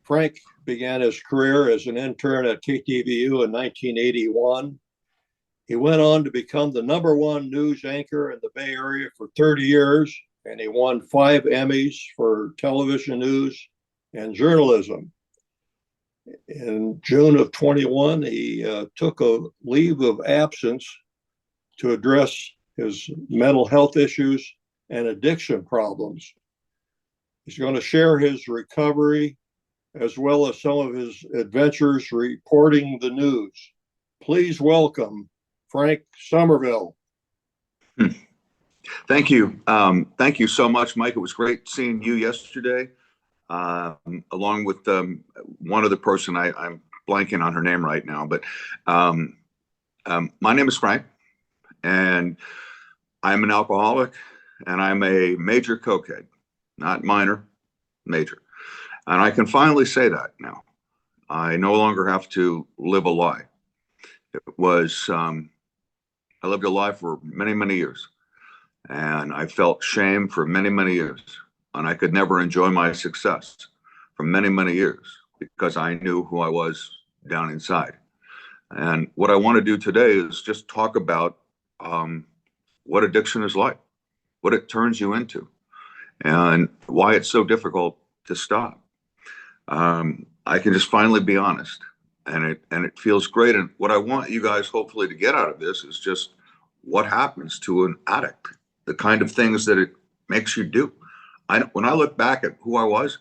Frank began his career as an intern at KTVU in 1981. He went on to become the #1 news anchor in the Bay Area for 30 years, and he won 5 Emmys for television news and journalism. In June of 21, he took a leave of absence to address his mental health issues and addiction problems. He's going to share his recovery as well as some of his adventures reporting the news. Please welcome Frank Somerville. Thank you. Thank you so much, Mike. It was great seeing you yesterday, along with one other person. I'm blanking on her name right now, but my name is Frank, and I'm an alcoholic, and I'm a major cokehead, not minor, major. And I can finally say that now. I no longer have to live a lie. It was, I lived a lie for many, many years. And I felt shame for many, many years. And I could never enjoy my success for many, many years because I knew who I was down inside. And what I want to do today is just talk about what addiction is like, what it turns you into, and why it's so difficult to stop. I can just finally be honest, and it feels great. And what I want you guys hopefully to get out of this is just what happens to an addict, the kind of things that it makes you do. When I look back at who I was,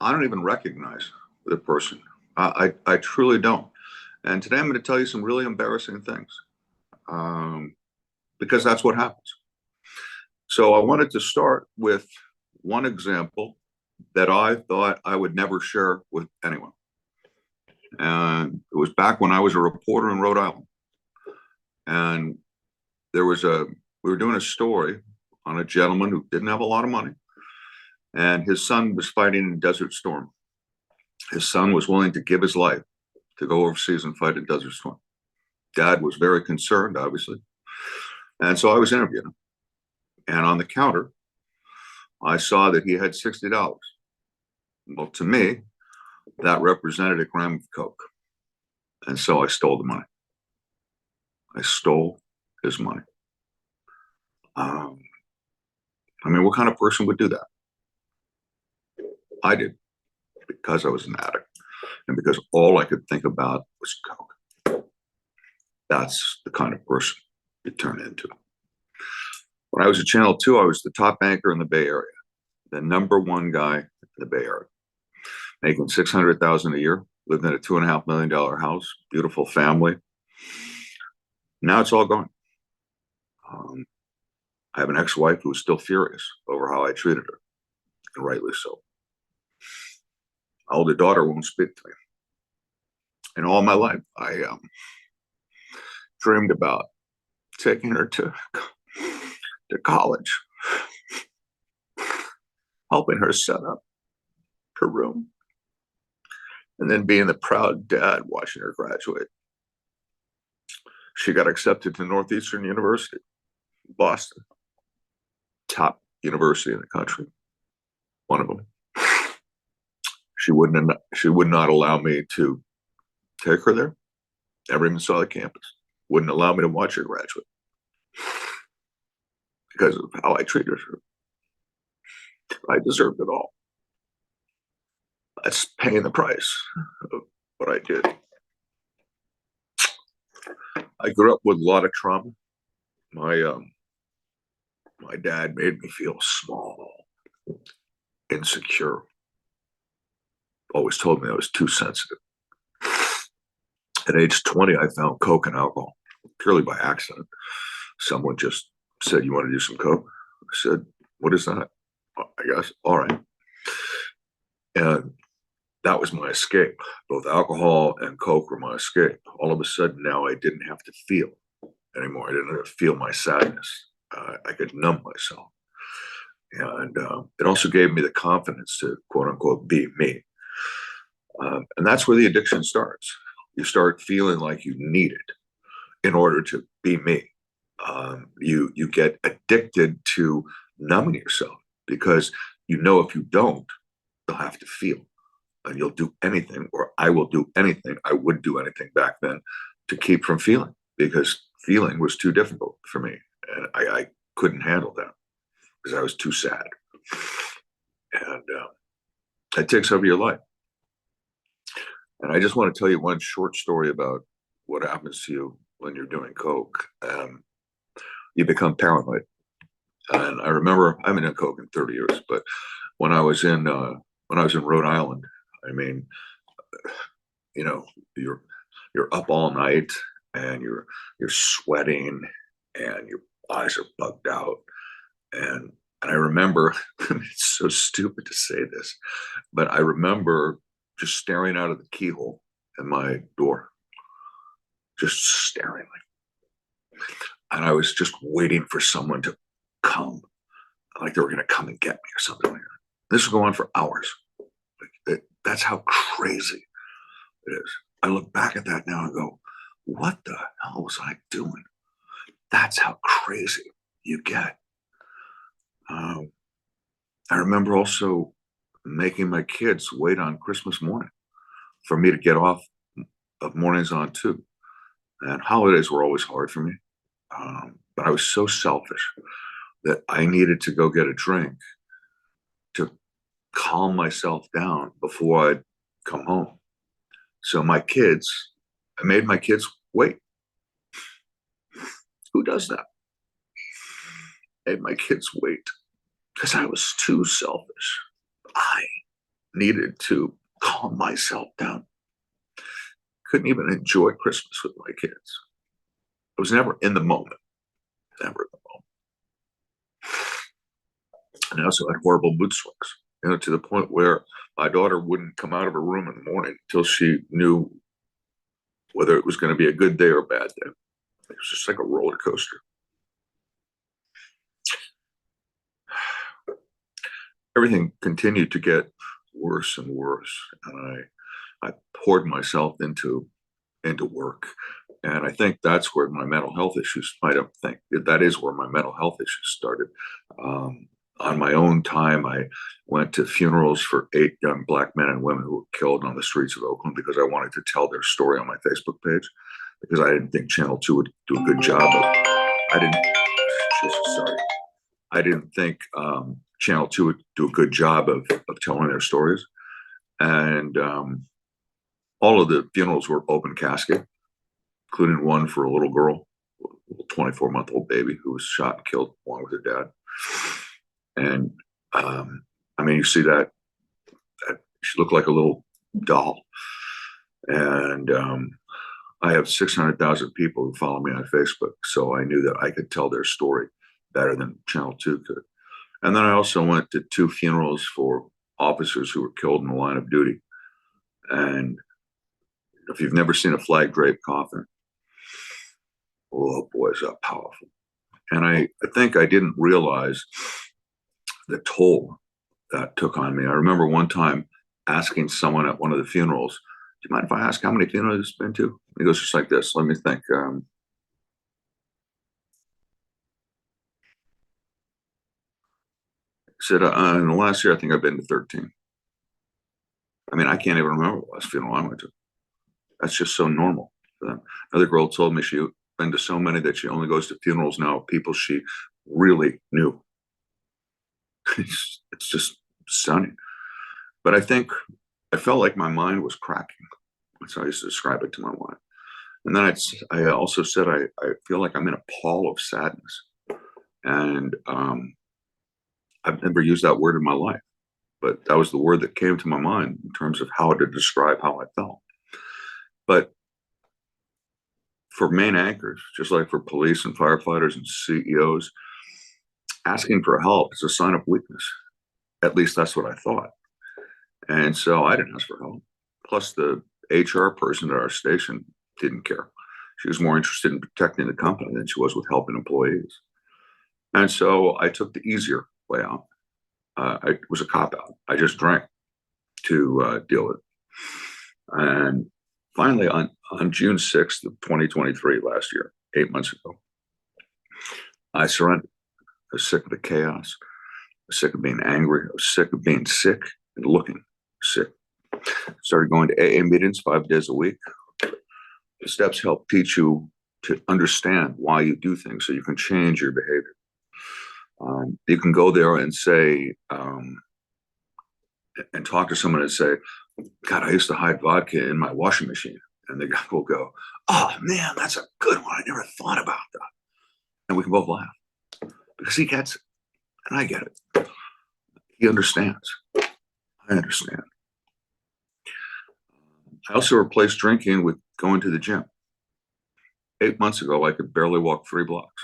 I don't even recognize the person. I truly don't. And today I'm going to tell you some really embarrassing things, because that's what happens. So I wanted to start with one example that I thought I would never share with anyone. And it was back when I was a reporter in Rhode Island. And we were doing a story on a gentleman who didn't have a lot of money. And his son was fighting in a desert storm. His son was willing to give his life to go overseas and fight a desert storm. Dad was very concerned, obviously. And so I was interviewing him. And on the counter, I saw that he had $60. Well, to me, that represented a gram of coke. And so I stole the money. I stole his money. I mean, what kind of person would do that? I did, because I was an addict and because all I could think about was coke. That's the kind of person you turn into. When I was at Channel 2, I was the top anchor in the Bay Area, the #1 guy in the Bay Area, making $600,000 a year, lived in a $2.5 million house, beautiful family. Now it's all gone. I have an ex-wife who is still furious over how I treated her, and rightly so. My older daughter won't speak to me. And all my life, I dreamed about taking her to college, helping her set up her room, and then being the proud dad watching her graduate. She got accepted to Northeastern University, Boston, top university in the country, one of them. She would not allow me to take her there. Never even saw the campus. Wouldn't allow me to watch her graduate because of how I treated her. I deserved it all. That's paying the price of what I did. I grew up with a lot of trauma. My dad made me feel small, insecure. Always told me I was too sensitive. At age 20, I found coke and alcohol purely by accident. Someone just said, "You want to do some coke?" I said, "What is that?" I guess, all right. And that was my escape. Both alcohol and coke were my escape. All of a sudden now I didn't have to feel anymore. I didn't have to feel my sadness. I could numb myself. And it also gave me the confidence to, quote unquote, be me. And that's where the addiction starts. You start feeling like you need it in order to be me. You get addicted to numbing yourself because you know if you don't, you'll have to feel. and you'll do anything, or I will do anything. I would do anything back then to keep from feeling, because feeling was too difficult for me. And I couldn't handle that because I was too sad. And that takes over your life. And I just want to tell you one short story about what happens to you when you're doing coke. You become paranoid. And I remember, I haven't done coke in 30 years, but when I was in Rhode Island, I mean, you know, you're up all night and you're sweating and your eyes are bugged out. And I remember, it's so stupid to say this, but I remember just staring out of the keyhole in my door, just staring and I was just waiting for someone to come, like they were going to come and get me or something like that. This was going on for hours. That's how crazy it is. I look back at that now and go, what the hell was I doing? That's how crazy you get. I remember also making my kids wait on Christmas morning for me to get off of mornings on two. And holidays were always hard for me. But I was so selfish that I needed to go get a drink to calm myself down before I'd come home. So I made my kids wait. Who does that? I made my kids wait because I was too selfish. I needed to calm myself down. Couldn't even enjoy Christmas with my kids. I was never in the moment. Never in the moment. And I also had horrible mood swings, to the point where my daughter wouldn't come out of her room in the morning until she knew whether it was going to be a good day or a bad day. It was just like a roller coaster. Everything continued to get worse and worse, and I poured myself into work. And I think that's where my mental health issues, that is where my mental health issues started. On my own time, I went to funerals for 8 young Black men and women who were killed on the streets of Oakland because I wanted to tell their story on my Facebook page, because I didn't think Channel 2 would do a good job of, I didn't think Channel 2 would do a good job of telling their stories. And all of the funerals were open casket, including one for a little girl, a 24-month-old baby who was shot and killed along with her dad. And I mean, you see that she looked like a little doll. And I have 600,000 people who follow me on Facebook, so I knew that I could tell their story better than Channel 2 could. And then I also went to 2 funerals for officers who were killed in the line of duty. And if you've never seen a flag draped coffin, oh boy, is that powerful. And I think I didn't realize the toll that took on me. I remember one time asking someone at one of the funerals, do you mind if I ask how many funerals you've been to? He goes just like this, let me think. He said, in the last year, I think I've been to 13. I mean, I can't even remember the last funeral I went to. That's just so normal for them. Another girl told me she'd been to so many that she only goes to funerals now of people she really knew. It's just stunning. But I think I felt like my mind was cracking. That's how I used to describe it to my wife. And then I also said, I feel like I'm in a pall of sadness. And I've never used that word in my life, but that was the word that came to my mind in terms of how to describe how I felt. But for main anchors, just like for police and firefighters and CEOs, asking for help is a sign of weakness. At least that's what I thought. And so I didn't ask for help. Plus, the HR person at our station didn't care. She was more interested in protecting the company than she was with helping employees. And so I took the easier way out. It was a cop-out. I just drank to deal with it. And finally, on June 6th of 2023, last year, 8 months ago, I surrendered. I was sick of the chaos. I was sick of being angry. I was sick of being sick and looking sick. started going to AA meetings 5 days a week. The steps help teach you to understand why you do things so you can change your behavior. You can go there and say, and talk to someone and say, God, I used to hide vodka in my washing machine. And the guy will go, oh man, that's a good one. I never thought about that. And we can both laugh because he gets it and I get it. He understands. I understand. I also replaced drinking with going to the gym. 8 months ago, I could barely walk 3 blocks.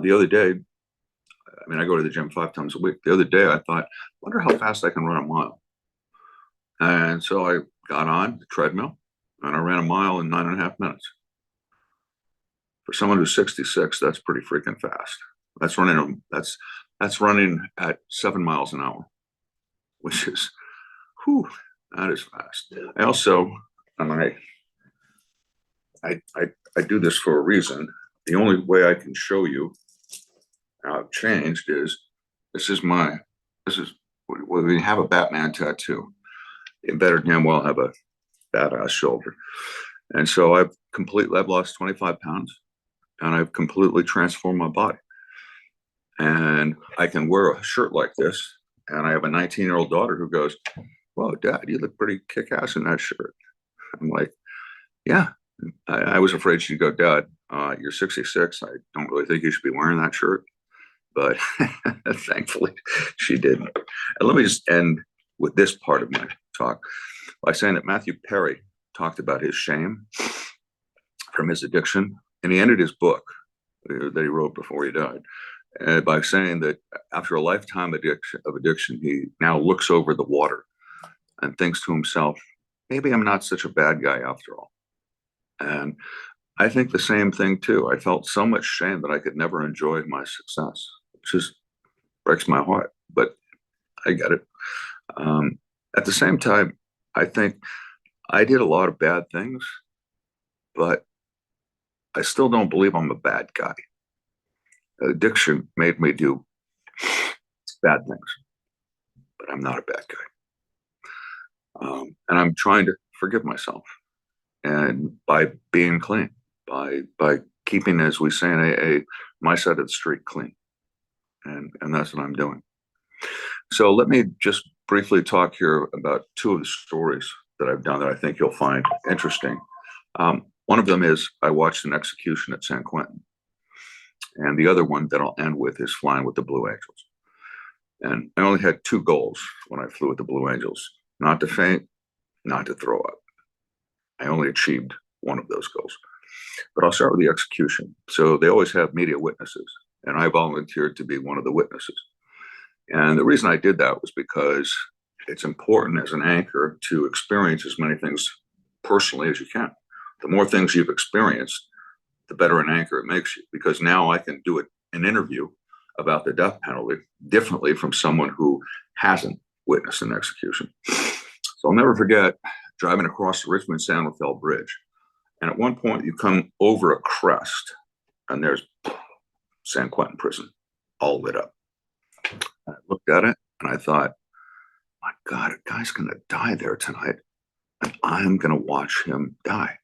The other day, I mean, I go to the gym 5 times a week. The other day, I thought, wonder how fast I can run a mile. And so I got on the treadmill and I ran a mile in 9.5 minutes. For someone who's 66, that's pretty freaking fast. That's running at 7 miles an hour, which is, whew, that is fast. I also, I do this for a reason. The only way I can show you how I've changed is when we have a Batman tattoo. You better damn well have a badass shoulder. And so I've lost 25 pounds and I've completely transformed my body. And I can wear a shirt like this. And I have a 19-year-old daughter who goes, whoa, Dad, you look pretty kick-ass in that shirt. I'm like, yeah. I was afraid she'd go, Dad, you're 66. I don't really think you should be wearing that shirt. But thankfully, she didn't. And let me just end with this part of my talk by saying that Matthew Perry talked about his shame from his addiction. And he ended his book that he wrote before he died by saying that after a lifetime of addiction, he now looks over the water and thinks to himself, maybe I'm not such a bad guy after all. And I think the same thing too. I felt so much shame that I could never enjoy my success. It just breaks my heart, but I get it. At the same time, I think I did a lot of bad things, but I still don't believe I'm a bad guy. Addiction made me do bad things, but I'm not a bad guy. And I'm trying to forgive myself. And by being clean, by keeping, as we say in AA, my side of the street clean. And that's what I'm doing. So let me just briefly talk here about 2 of the stories that I've done that I think you'll find interesting. One of them is I watched an execution at San Quentin. And the other one that I'll end with is flying with the Blue Angels. And I only had 2 goals when I flew with the Blue Angels: not to faint, not to throw up. I only achieved one of those goals. But I'll start with the execution. So they always have media witnesses, and I volunteered to be one of the witnesses. And the reason I did that was because it's important as an anchor to experience as many things personally as you can. The more things you've experienced, the better an anchor it makes you, because now I can do an interview about the death penalty differently from someone who hasn't witnessed an execution. So I'll never forget driving across the Richmond-Somerville Bridge. And at one point you come over a crest and there's San Quentin prison all lit up. I looked at it and I thought, my God, a guy's going to die there tonight and I'm going to watch him die.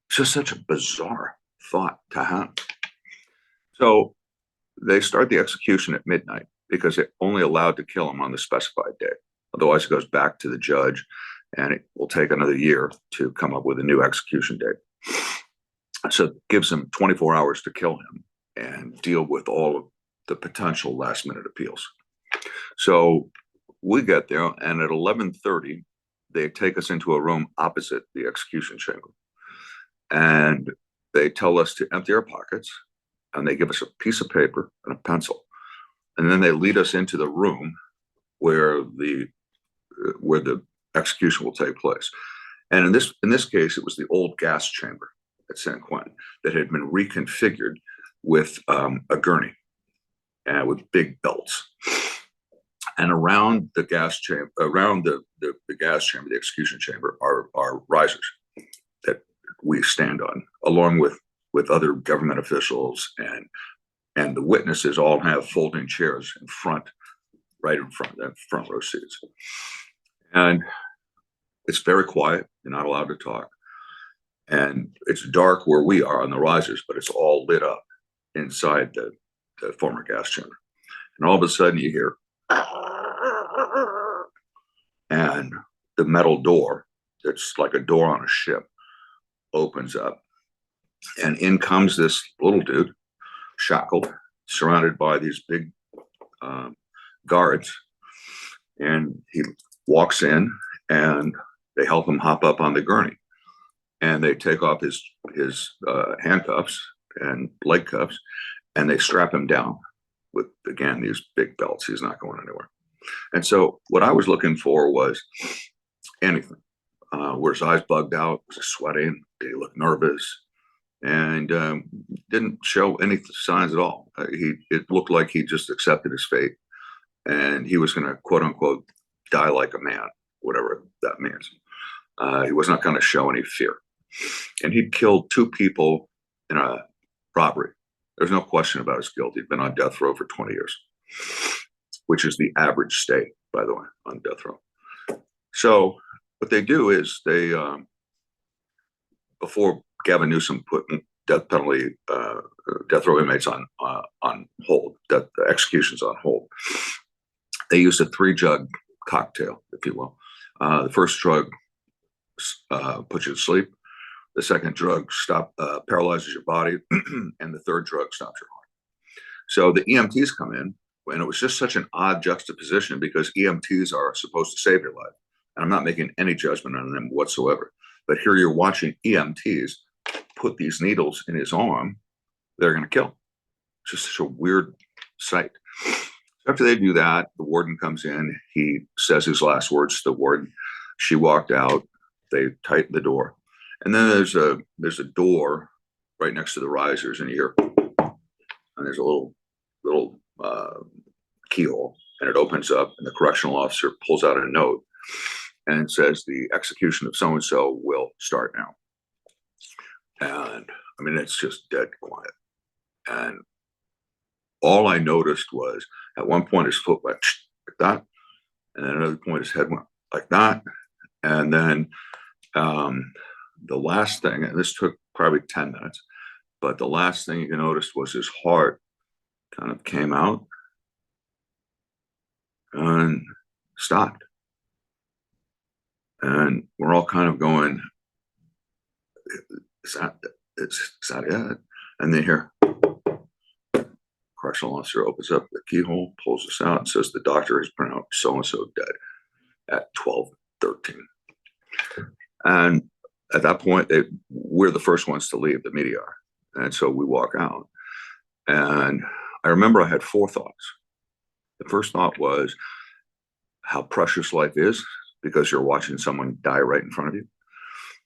It's just such a bizarre thought to have. So they start the execution at midnight because they're only allowed to kill him on the specified day. Otherwise it goes back to the judge and it will take another year to come up with a new execution date. So it gives them 24 hours to kill him and deal with all of the potential last minute appeals. So we get there and at 11:30, they take us into a room opposite the execution chamber. And they tell us to empty our pockets and they give us a piece of paper and a pencil. And then they lead us into the room where the execution will take place. And in this case, it was the old gas chamber at San Quentin that had been reconfigured with a gurney and with big belts. And around the gas chamber, the execution chamber, are risers that we stand on, along with other government officials, and the witnesses all have folding chairs right in front, the front row seats. And it's very quiet. You're not allowed to talk. And it's dark where we are on the risers, but it's all lit up inside the former gas chamber. And all of a sudden you hear, and the metal door, that's like a door on a ship, opens up. And in comes this little dude, shackled, surrounded by these big guards. And he walks in and they help him hop up on the gurney. And they take off his handcuffs and leg cuffs, and they strap him down with, again, these big belts. He's not going anywhere. And so what I was looking for was anything. Were his eyes bugged out? Was he sweating? Did he look nervous? And didn't show any signs at all. It looked like he just accepted his fate, and he was going to, quote unquote, die like a man, whatever that means. He was not going to show any fear. And he'd killed 2 people in a robbery. There's no question about his guilt. He'd been on death row for 20 years, which is the average stay, by the way, on death row. So what they do is they, before Gavin Newsom put death penalty, death row inmates on hold, death executions on hold, they used a 3-drug cocktail, if you will. The first drug puts you to sleep. The second drug paralyzes your body, and the third drug stops your heart. So the EMTs come in, and it was just such an odd juxtaposition because EMTs are supposed to save your life. And I'm not making any judgment on them whatsoever. But here you're watching EMTs put these needles in his arm. They're going to kill him. It's just such a weird sight. After they do that, the warden comes in. He says his last words to the warden. She walked out. They tighten the door. And then there's a door right next to the risers, and you hear, and there's a little keyhole, and it opens up, and the correctional officer pulls out a note and says the execution of so-and-so will start now. And I mean, it's just dead quiet. And all I noticed was at one point his foot went like that, and then another point his head went like that, and then the last thing, and this took probably 10 minutes, but the last thing you noticed was his heart kind of came out and stopped. And we're all kind of going, is that it? And then here, correctional officer opens up the keyhole, pulls us out, and says the doctor has pronounced so-and-so dead at 12:13. And at that point, we're the first ones to leave, the media are. And so we walk out. And I remember I had 4 thoughts. The first thought was how precious life is because you're watching someone die right in front of you.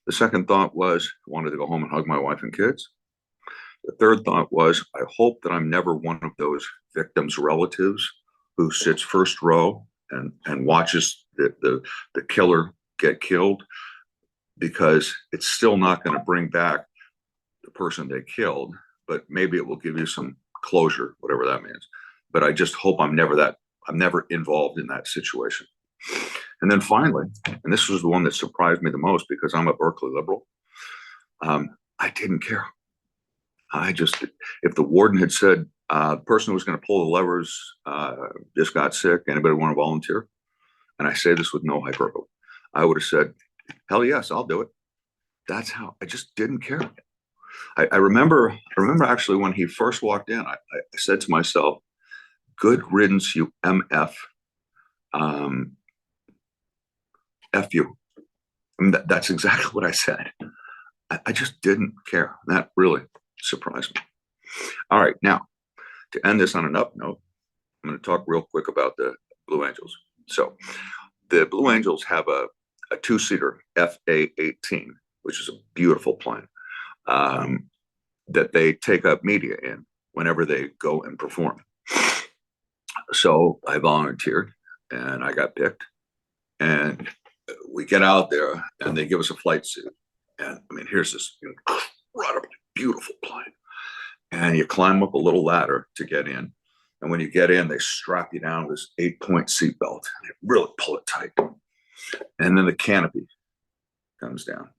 The second thought was I wanted to go home and hug my wife and kids. The third thought was I hope that I'm never one of those victims' relatives who sits first row and watches the killer get killed, because it's still not going to bring back the person they killed, but maybe it will give you some closure, whatever that means. But I just hope I'm never involved in that situation. And then finally, and this was the one that surprised me the most because I'm a Berkeley liberal, I didn't care. If the warden had said, the person who was going to pull the levers just got sick, anybody want to volunteer? And I say this with no hyperbole. I would have said, hell yes, I'll do it. That's how I just didn't care. I remember actually when he first walked in, I said to myself, good riddance, you MF. F you. I mean, that's exactly what I said. I just didn't care. That really surprised me. All right, now, to end this on an up note, I'm going to talk real quick about the Blue Angels. So the Blue Angels have a 2-seater FA-18, which is a beautiful plane, that they take up media in whenever they go and perform. So I volunteered and I got picked, and we get out there and they give us a flight suit. And I mean, here's this incredibly beautiful plane. And you climb up a little ladder to get in. And when you get in, they strap you down with this 8-point seatbelt. They really pull it tight. And then the canopy. comes down.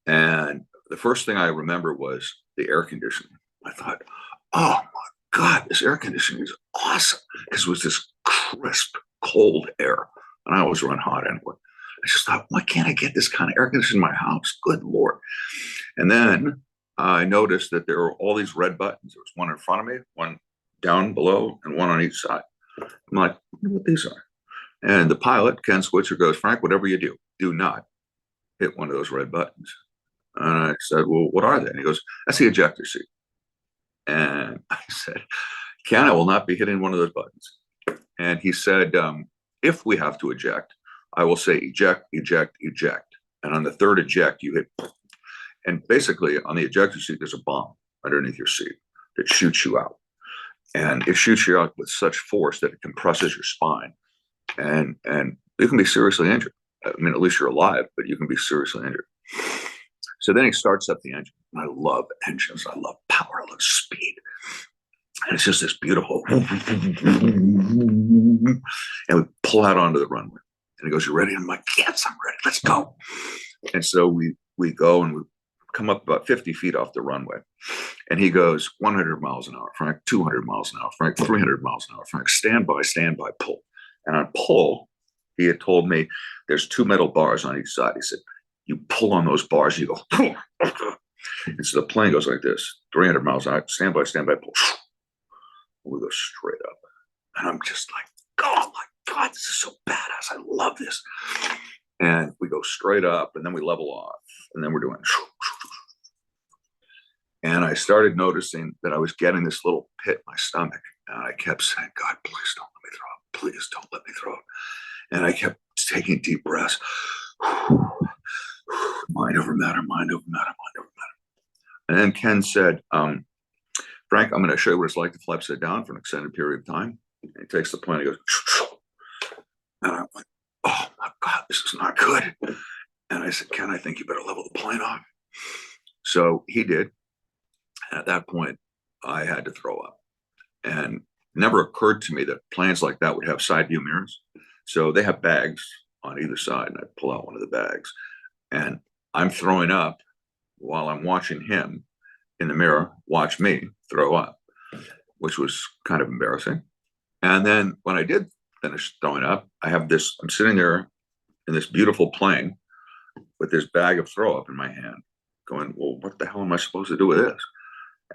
And the first thing I remember was the air conditioning. I thought, oh my God, this air conditioning is awesome. Because it was this crisp, cold air. And I always run hot anyway. I just thought, why can't I get this kind of air conditioning in my house? Good Lord. And then I noticed that there were all these red buttons. There was one in front of me, one down below, and one on each side. I'm like, I wonder what these are. And the pilot, Ken Switzer, goes, Frank, whatever you do not hit one of those red buttons. And I said, well, what are they? And he goes, that's the ejector seat. And I said, Ken, I will not be hitting one of those buttons. And he said, if we have to eject, I will say eject, eject, eject. And on the third eject, you hit. And basically, on the ejector seat, there's a bomb underneath your seat that shoots you out. And it shoots you out with such force that it compresses your spine. And you can be seriously injured. I mean, at least you're alive, but you can be seriously injured. So then he starts up the engine. And I love engines. I love power. I love speed. And it's just this beautiful. And we pull out onto the runway. And he goes, you ready? And I'm like, yes, I'm ready. Let's go. And so we go and we come up about 50 feet off the runway. And he goes, 100 miles an hour, Frank, 200 miles an hour, Frank, 300 miles an hour, Frank, stand by, pull. And on pull, he had told me there's 2 metal bars on each side. He said, you pull on those bars, you go, and so the plane goes like this, 300 miles an hour, stand by, pull. We go straight up. And I'm just like, oh my God, this is so badass. I love this. And we go straight up and then we level off. And then we're doing. And I started noticing that I was getting this little pit in my stomach. And I kept saying, God, please don't let me throw up. Please don't let me throw up. And I kept taking deep breaths. Mind over matter, mind over matter, mind over matter. And then Ken said, Frank, I'm going to show you what it's like to fly upside down for an extended period of time. And he takes the plane, he goes, and I'm like, oh my God, this is not good. And I said, Ken, I think you better level the plane off. So he did. And at that point, I had to throw up. And it never occurred to me that planes like that would have side view mirrors. So they have bags on either side, and I pull out one of the bags. And I'm throwing up while I'm watching him in the mirror watch me throw up, which was kind of embarrassing. And then when I did finish throwing up, I'm sitting there in this beautiful plane with this bag of throw up in my hand going, well, what the hell am I supposed to do with this?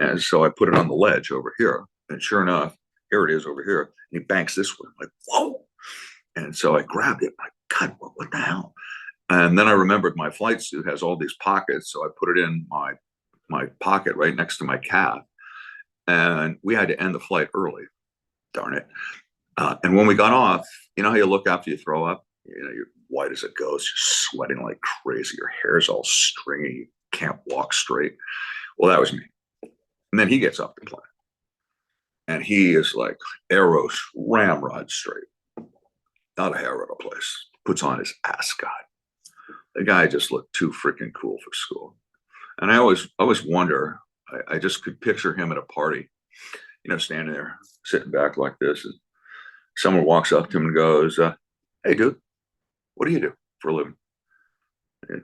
And so I put it on the ledge over here. And sure enough, here it is over here. And he banks this way. I'm like, whoa. And so I grabbed it. I'm like, God, what the hell? And then I remembered my flight suit has all these pockets. So I put it in my pocket right next to my calf. And we had to end the flight early. Darn it. And when we got off, you know how you look after you throw up? You know, you're white as a ghost, you're sweating like crazy. Your hair's all stringy. You can't walk straight. Well, that was me. And then he gets off the plane. And he is like arrows, ramrod straight. Not a hair out of place. Puts on his ascot. The guy just looked too freaking cool for school. And I always wonder, I just could picture him at a party, you know, standing there, sitting back like this. And someone walks up to him and goes, hey, dude, what do you do for a living? He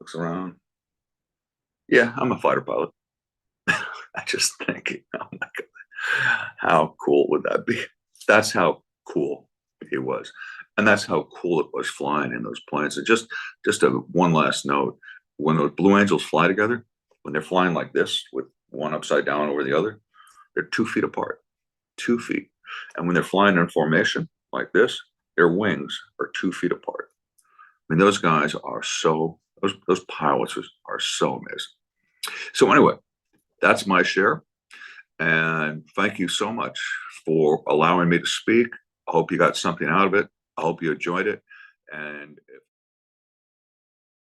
looks around. Yeah, I'm a fighter pilot. I just think, oh my God, how cool would that be? That's how cool he was. And that's how cool it was flying in those planes. And just one last note, when those Blue Angels fly together, when they're flying like this with one upside down over the other, they're 2 feet apart, 2 feet. And when they're flying in formation like this, their wings are 2 feet apart. I mean, those guys are those pilots are so amazing. So anyway, that's my share. And thank you so much for allowing me to speak. I hope you got something out of it. I hope you enjoyed it. And if